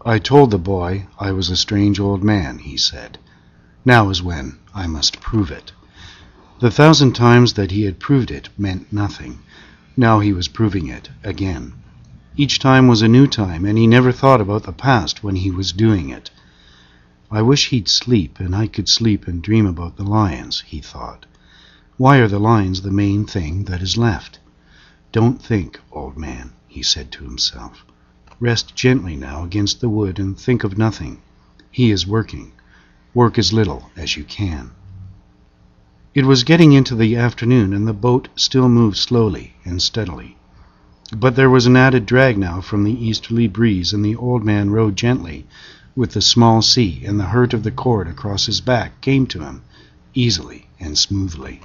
"I told the boy I was a strange old man," he said. "Now is when I must prove it." The 1,000 times that he had proved it meant nothing. Now he was proving it again. Each time was a new time, and he never thought about the past when he was doing it. "I wish he'd sleep, and I could sleep and dream about the lions," he thought. "Why are the lions the main thing that is left?" "Don't think, old man," he said to himself. "Rest gently now against the wood and think of nothing. He is working. Work as little as you can." It was getting into the afternoon, and the boat still moved slowly and steadily. But there was an added drag now from the easterly breeze, and the old man rowed gently with the small sea, and the hurt of the cord across his back came to him easily and smoothly.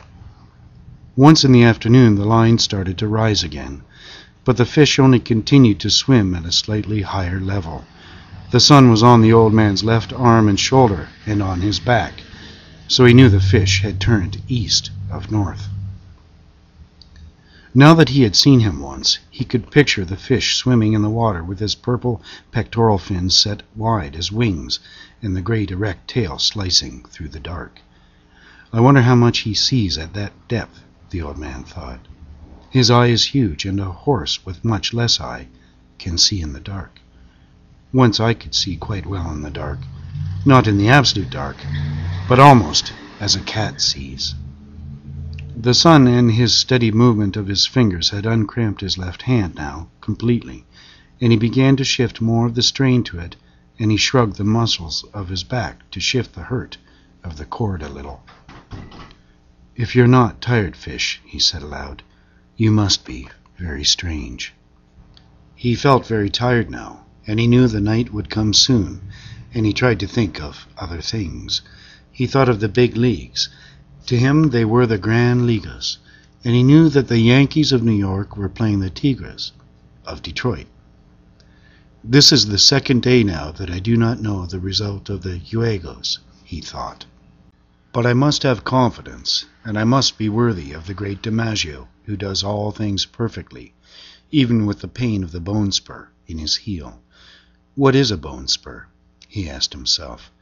Once in the afternoon the line started to rise again, but the fish only continued to swim at a slightly higher level. The sun was on the old man's left arm and shoulder and on his back, so he knew the fish had turned east of north. Now that he had seen him once, he could picture the fish swimming in the water with his purple pectoral fins set wide as wings and the great erect tail slicing through the dark. "I wonder how much he sees at that depth," the old man thought. "His eye is huge, and a horse with much less eye can see in the dark. Once I could see quite well in the dark, not in the absolute dark, but almost as a cat sees." The sun and his steady movement of his fingers had uncramped his left hand now completely, and he began to shift more of the strain to it, and he shrugged the muscles of his back to shift the hurt of the cord a little. "If you're not tired, fish," he said aloud, "you must be very strange." He felt very tired now, and he knew the night would come soon, and he tried to think of other things. He thought of the big leagues. To him they were the Grand Ligas, and he knew that the Yankees of New York were playing the Tigres of Detroit. "This is the second day now that I do not know the result of the Juegos," he thought. "But I must have confidence, and I must be worthy of the great DiMaggio, who does all things perfectly, even with the pain of the bone spur in his heel. What is a bone spur?" he asked himself.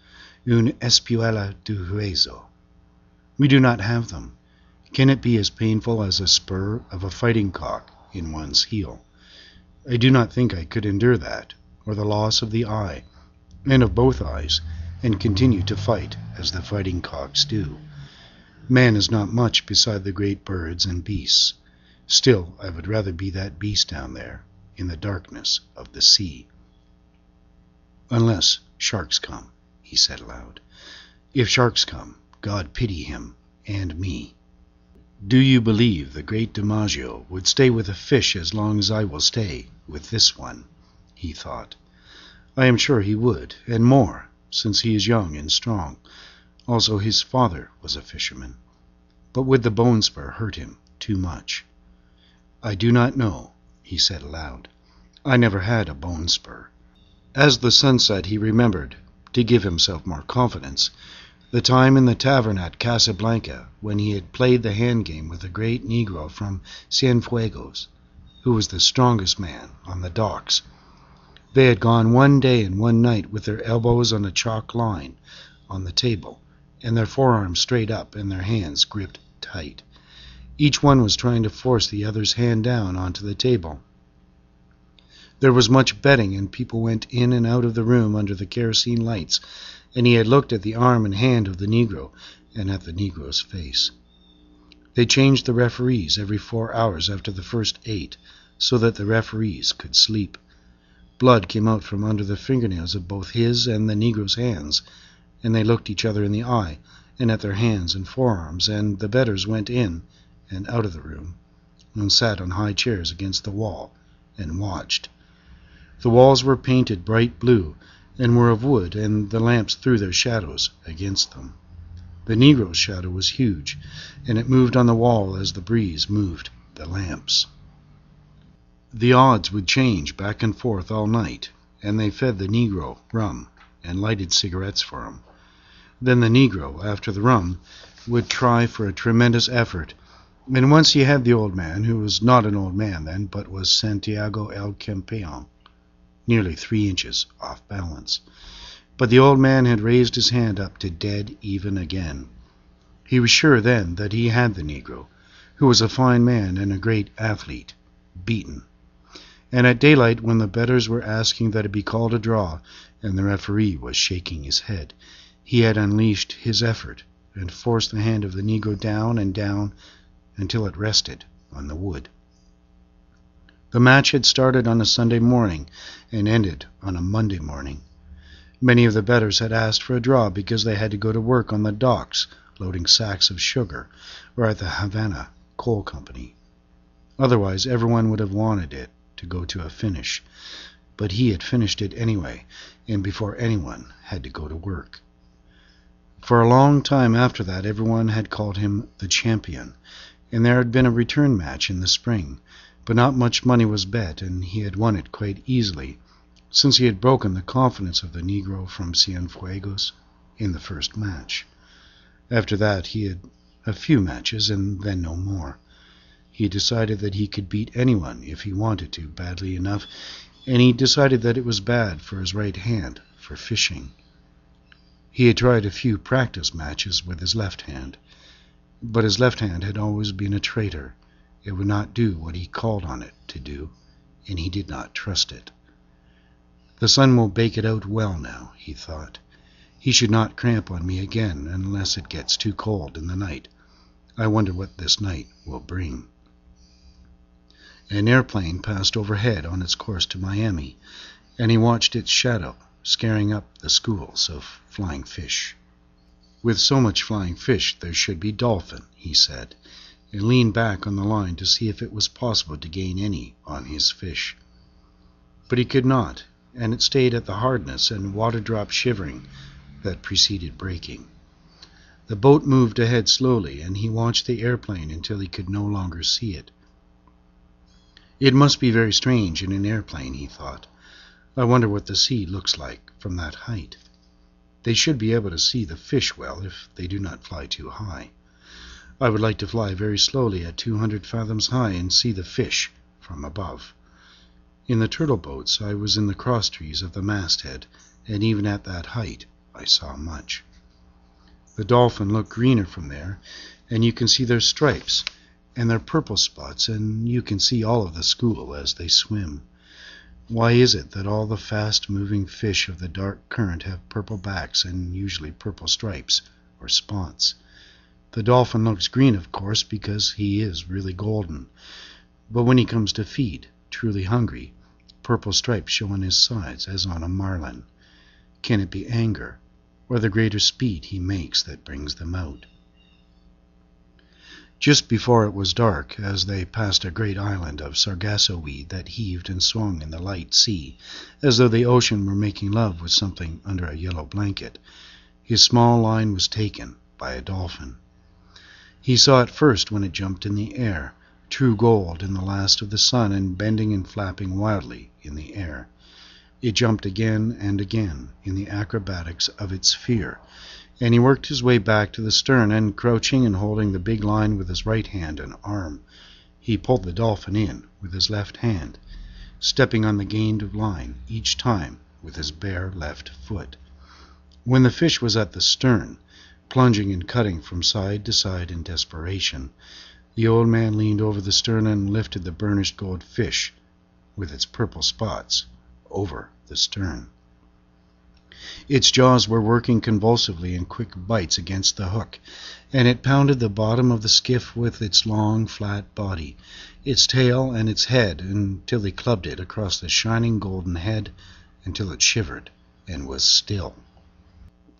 "Un espuela de hueso. We do not have them. Can it be as painful as a spur of a fighting cock in one's heel? I do not think I could endure that, or the loss of the eye, and of both eyes, and continue to fight as the fighting cocks do. Man is not much beside the great birds and beasts. Still, I would rather be that beast down there, in the darkness of the sea. Unless sharks come," he said aloud. "If sharks come, God pity him and me. Do you believe the great DiMaggio would stay with a fish as long as I will stay with this one?" he thought. "I am sure he would, and more, since he is young and strong. Also his father was a fisherman. But would the bone spur hurt him too much? I do not know," he said aloud. "I never had a bone spur." As the sun set, he remembered, to give himself more confidence, the time in the tavern at Casablanca when he had played the hand game with a great Negro from Cienfuegos, who was the strongest man on the docks. They had gone one day and one night with their elbows on a chalk line on the table, and their forearms straight up and their hands gripped tight. Each one was trying to force the other's hand down onto the table. There was much betting, and people went in and out of the room under the kerosene lights, and he had looked at the arm and hand of the Negro and at the Negro's face. They changed the referees every 4 hours after the first 8, so that the referees could sleep. Blood came out from under the fingernails of both his and the Negro's hands, and they looked each other in the eye and at their hands and forearms, and the bettors went in and out of the room and sat on high chairs against the wall and watched. The walls were painted bright blue and were of wood, and the lamps threw their shadows against them. The Negro's shadow was huge, and it moved on the wall as the breeze moved the lamps. The odds would change back and forth all night, and they fed the Negro rum and lighted cigarettes for him. Then the Negro, after the rum, would try for a tremendous effort, and once he had the old man, who was not an old man then, but was Santiago el Campeon. nearly 3 inches off balance. But the old man had raised his hand up to dead even again. He was sure then that he had the Negro, who was a fine man and a great athlete, beaten. And at daylight, when the bettors were asking that it be called a draw, and the referee was shaking his head, he had unleashed his effort and forced the hand of the Negro down and down until it rested on the wood. The match had started on a Sunday morning and ended on a Monday morning. Many of the bettors had asked for a draw because they had to go to work on the docks loading sacks of sugar or at the Havana Coal Company. Otherwise, everyone would have wanted it to go to a finish. But he had finished it anyway, and before anyone had to go to work. For a long time after that, everyone had called him the champion, and there had been a return match in the spring, but not much money was bet, and he had won it quite easily, since he had broken the confidence of the Negro from Cienfuegos in the first match. After that, he had a few matches, and then no more. He decided that he could beat anyone if he wanted to badly enough, and he decided that it was bad for his right hand for fishing. He had tried a few practice matches with his left hand, but his left hand had always been a traitor. It would not do what he called on it to do, and he did not trust it. The sun will bake it out well now, he thought. He should not cramp on me again unless it gets too cold in the night. I wonder what this night will bring. An airplane passed overhead on its course to Miami, and he watched its shadow scaring up the schools of flying fish. With so much flying fish there should be dolphin, he said, and leaned back on the line to see if it was possible to gain any on his fish. But he could not, and it stayed at the hardness and water-drop shivering that preceded breaking. The boat moved ahead slowly, and he watched the airplane until he could no longer see it. It must be very strange in an airplane, he thought. I wonder what the sea looks like from that height. They should be able to see the fish well if they do not fly too high. I would like to fly very slowly at 200 fathoms high and see the fish from above. In the turtle boats I was in the crosstrees of the masthead, and even at that height I saw much. The dolphin look greener from there, and you can see their stripes and their purple spots, and you can see all of the school as they swim. Why is it that all the fast-moving fish of the dark current have purple backs and usually purple stripes or spots? The dolphin looks green, of course, because he is really golden. But when he comes to feed, truly hungry, purple stripes show on his sides as on a marlin. Can it be anger, or the greater speed he makes that brings them out? Just before it was dark, as they passed a great island of sargasso weed that heaved and swung in the light sea, as though the ocean were making love with something under a yellow blanket, his small line was taken by a dolphin. He saw it first when it jumped in the air, true gold in the last of the sun and bending and flapping wildly in the air. It jumped again and again in the acrobatics of its fear, and he worked his way back to the stern, and crouching and holding the big line with his right hand and arm, he pulled the dolphin in with his left hand, stepping on the gained line each time with his bare left foot. When the fish was at the stern, plunging and cutting from side to side in desperation, the old man leaned over the stern and lifted the burnished gold fish with its purple spots over the stern. Its jaws were working convulsively in quick bites against the hook, and it pounded the bottom of the skiff with its long, flat body, its tail and its head, until he clubbed it across the shining golden head until it shivered and was still.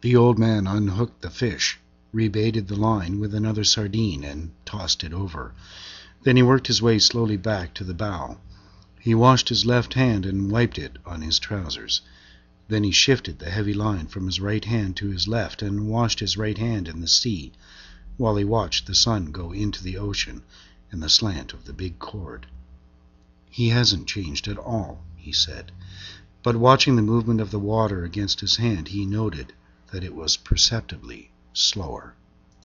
The old man unhooked the fish, rebaited the line with another sardine, and tossed it over. Then he worked his way slowly back to the bow. He washed his left hand and wiped it on his trousers. Then he shifted the heavy line from his right hand to his left and washed his right hand in the sea, while he watched the sun go into the ocean in the slant of the big cord. He hasn't changed at all, he said, but watching the movement of the water against his hand, he noted that it was perceptibly slower.